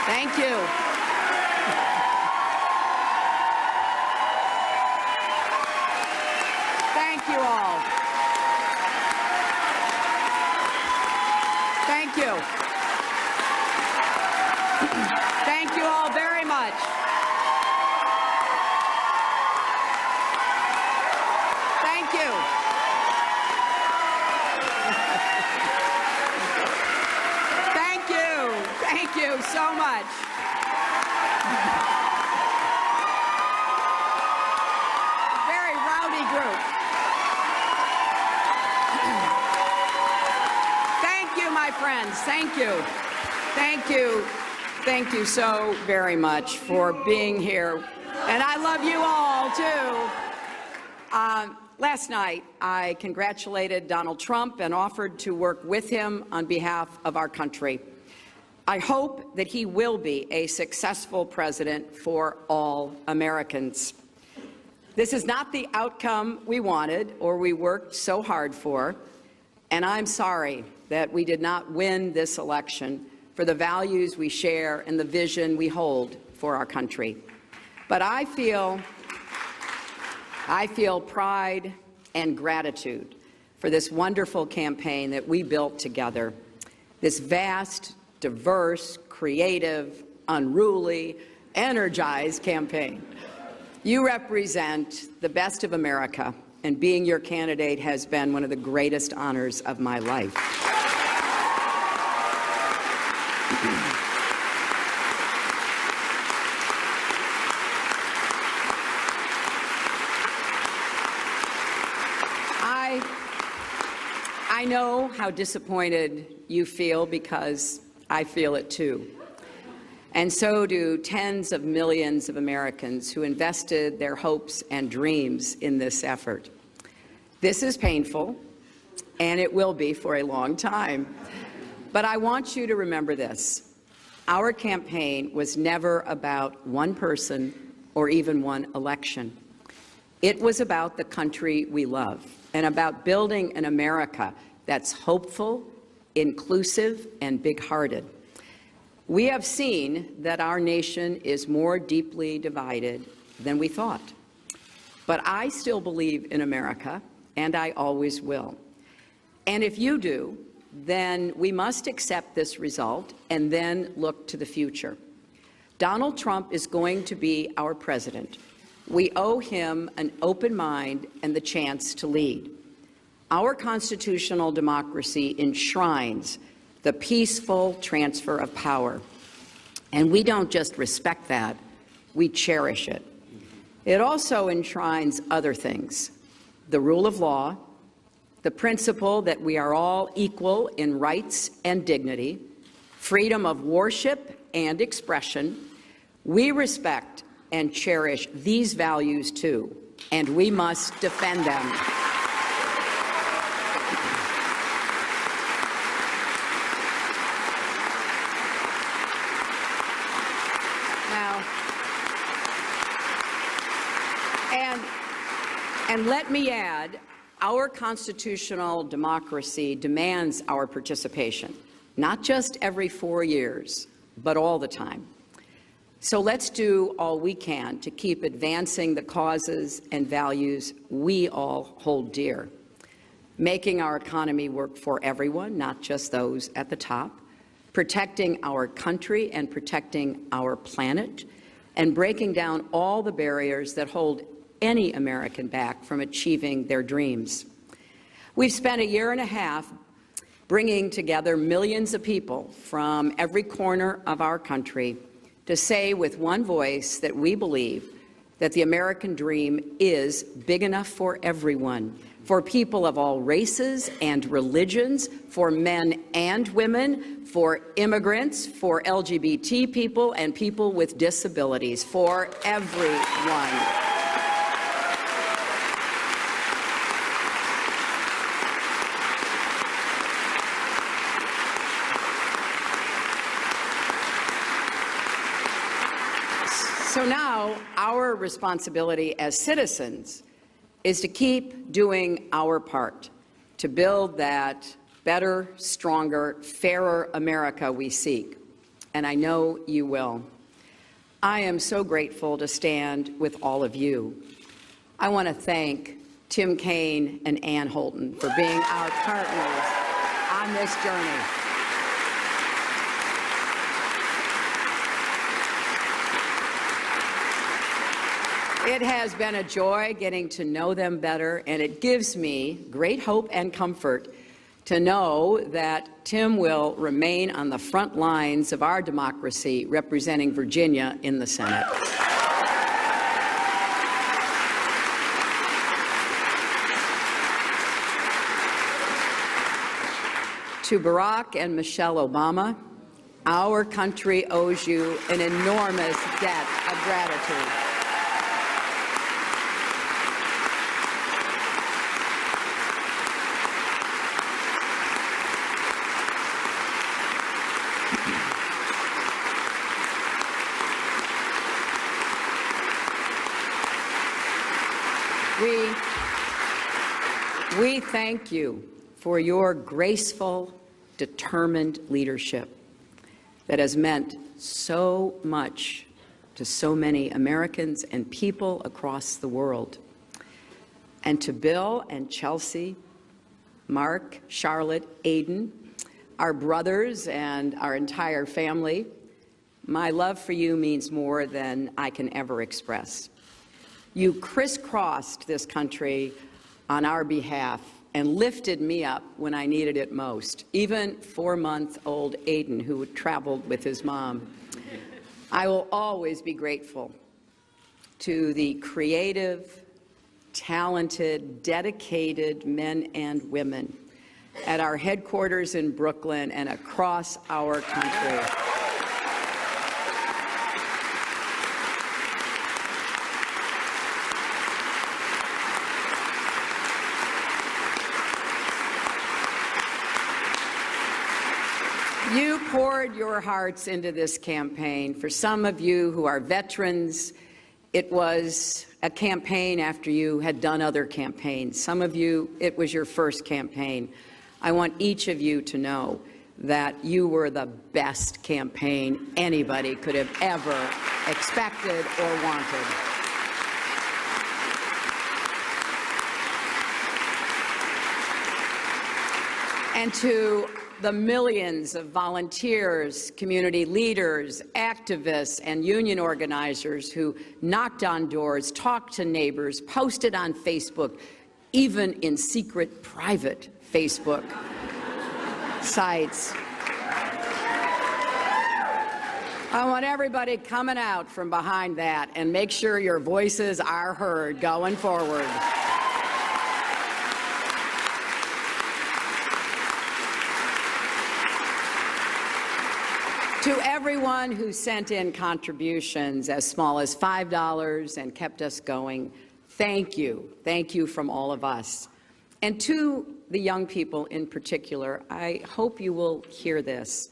Thank you. Thank you all. Thank you. Thank you all very much. Thank you. Thank you. Thank you so much. Very rowdy group. Thank you, my friends. Thank you. Thank you. Thank you so very much for being here. And I love you all, too. Last night, I congratulated Donald Trump and offered to work with him on behalf of our country. I hope that he will be a successful president for all Americans. This is not the outcome we wanted or we worked so hard for, and I'm sorry that we did not win this election for the values we share and the vision we hold for our country. But I feel pride and gratitude for this wonderful campaign that we built together, this vast, diverse, creative, unruly, energized campaign. You represent the best of America, and being your candidate has been one of the greatest honors of my life. I know how disappointed you feel because I feel it too. And so do tens of millions of Americans who invested their hopes and dreams in this effort. This is painful, and it will be for a long time. But I want you to remember this. Our campaign was never about one person or even one election. It was about the country we love and about building an America that's hopeful, inclusive, and big-hearted. We have seen that our nation is more deeply divided than we thought. But I still believe in America, and I always will. And if you do, then we must accept this result and then look to the future. Donald Trump is going to be our president. We owe him an open mind and the chance to lead. Our constitutional democracy enshrines the peaceful transfer of power. And we don't just respect that, we cherish it. It also enshrines other things: the rule of law, the principle that we are all equal in rights and dignity, freedom of worship and expression. We respect and cherish these values too, and we must defend them. And let me add, our constitutional democracy demands our participation, not just every 4 years, but all the time. So let's do all we can to keep advancing the causes and values we all hold dear, making our economy work for everyone, not just those at the top, protecting our country and protecting our planet, and breaking down all the barriers that hold any American back from achieving their dreams. We've spent 1.5 years bringing together millions of people from every corner of our country to say with one voice that we believe that the American dream is big enough for everyone, for people of all races and religions, for men and women, for immigrants, for LGBT people and people with disabilities, for everyone. So now our responsibility as citizens is to keep doing our part to build that better, stronger, fairer America we seek. and I know you will. I am so grateful to stand with all of you. I want to thank Tim Kaine and Ann Holton for being our partners on this journey. It has been a joy getting to know them better, and it gives me great hope and comfort to know that Tim will remain on the front lines of our democracy, representing Virginia in the Senate. To Barack and Michelle Obama, our country owes you an enormous debt of gratitude. We thank you for your graceful, determined leadership that has meant so much to so many Americans and people across the world. And to Bill and Chelsea, Mark, Charlotte, Aiden, our brothers and our entire family, my love for you means more than I can ever express. You crisscrossed this country on our behalf and lifted me up when I needed it most, even 4-month-old Aiden, who traveled with his mom. I will always be grateful to the creative, talented, dedicated men and women at our headquarters in Brooklyn and across our country. You poured your hearts into this campaign. For some of you who are veterans, it was a campaign after you had done other campaigns. Some of you, it was your first campaign. I want each of you to know that you were the best campaign anybody could have ever expected or wanted. And to the millions of volunteers, community leaders, activists, and union organizers who knocked on doors, talked to neighbors, posted on Facebook, even in secret, private Facebook sites. I want everybody coming out from behind that and make sure your voices are heard going forward. To everyone who sent in contributions as small as $5 and kept us going, thank you. Thank you from all of us. And to the young people in particular, I hope you will hear this.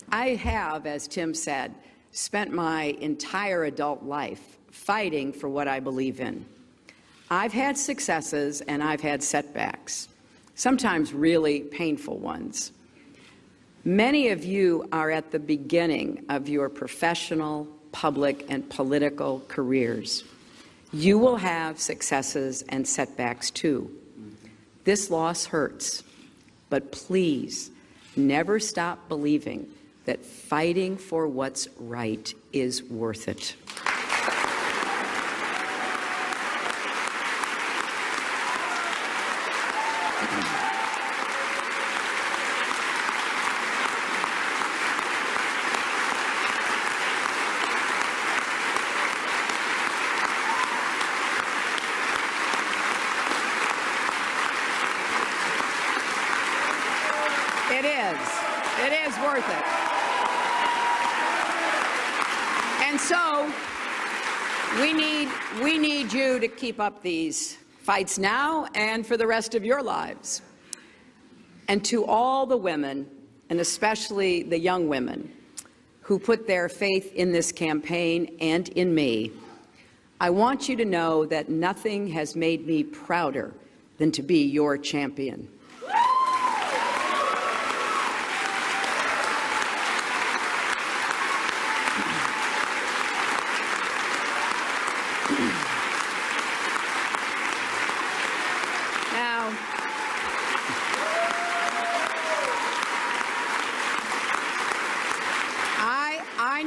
I have, as Tim said, spent my entire adult life fighting for what I believe in. I've had successes and I've had setbacks, sometimes really painful ones. Many of you are at the beginning of your professional, public, and political careers. You will have successes and setbacks too. This loss hurts, but please never stop believing that fighting for what's right is worth it. It is worth it. And so we need you to keep up these fights now and for the rest of your lives. And to all the women, and especially the young women, who put their faith in this campaign and in me, I want you to know that nothing has made me prouder than to be your champion.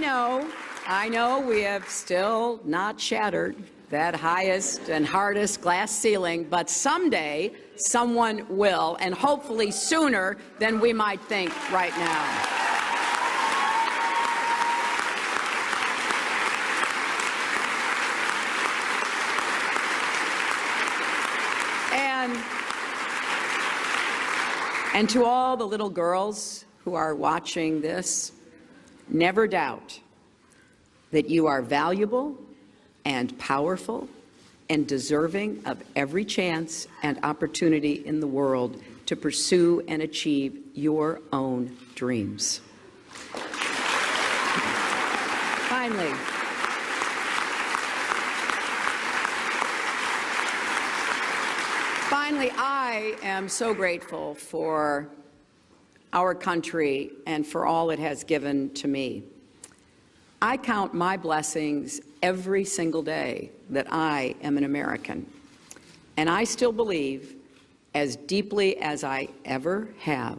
I know we have still not shattered that highest and hardest glass ceiling, but someday someone will, and hopefully sooner than we might think right now. And to all the little girls who are watching this, never doubt that you are valuable and powerful and deserving of every chance and opportunity in the world to pursue and achieve your own dreams. Finally, I am so grateful for our country and for all it has given to me. I count my blessings every single day that I am an American. And I still believe, as deeply as I ever have,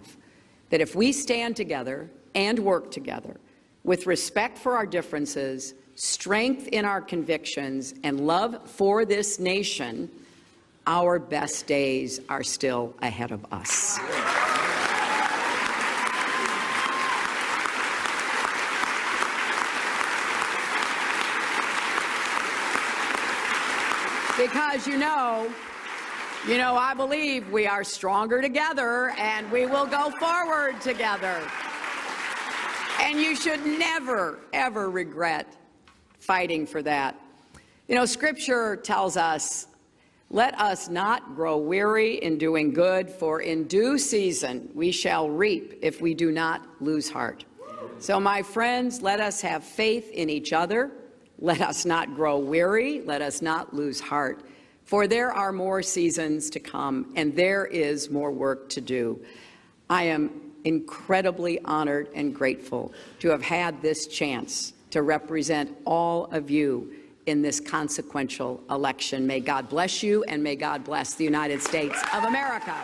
that if we stand together and work together with respect for our differences, strength in our convictions, and love for this nation, our best days are still ahead of us. Because I believe we are stronger together and we will go forward together. And you should never, ever regret fighting for that. Scripture tells us, let us not grow weary in doing good, for in due season we shall reap if we do not lose heart. So, my friends, let us have faith in each other. Let us not grow weary. Let us not lose heart. For there are more seasons to come, and there is more work to do. I am incredibly honored and grateful to have had this chance to represent all of you in this consequential election. May God bless you, and may God bless the United States of America.